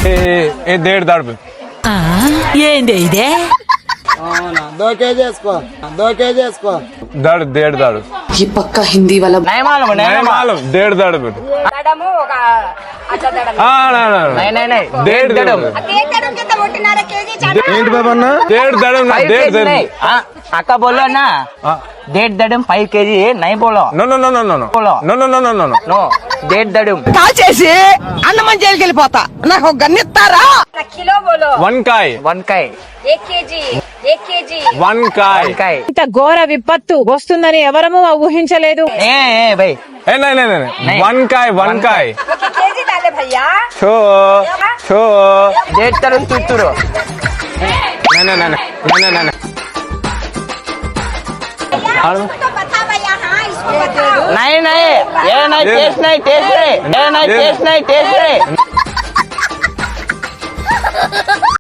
ఏ they do దడుపు ఏంది ఇదే అవునా 2 కేజీ వేసుకో 2 కేజీ వేసుకో దడు దేడు దడు ये पक्का हिंदी वाला మాలం దేడు దడుపు దడము ఒక అడ్డ దడము దేడు దడుపు కేకడం కింద కొట్టినారా కేజీ ఏంటి బాబా అన్న దేడు దడుపు దేడు దడుపు अक्का बोलो ना 1.5 दड़म 5 kg नहीं बोलो no no no no no बोलो no no no no no no 1.5 दड़म కాల్చేసి అన్నమని జైలుకి వెళ్ళిపోతా నాకు ఒక గన్నిస్తారా కిలో బోలో వంకాయ 1 काय 1 కేజీ 1 కేజీ వంకాయ 1 काय ఇంత ఘోర విపత్తు వస్తుందని ఎవరము ఊహించలేదు. ए भाई ఏ నై నై నై వంకాయ వంకాయ 1 కేజీ डाले भैया షో షో 1.5 दड़म तुतुरो నై నై నై నై నై तो बता भैया हाँ इसको बताओ नहीं नहीं ये नहीं टेस्ट नहीं टेस्ट रे ये नहीं टेस्ट नहीं टेस्ट रे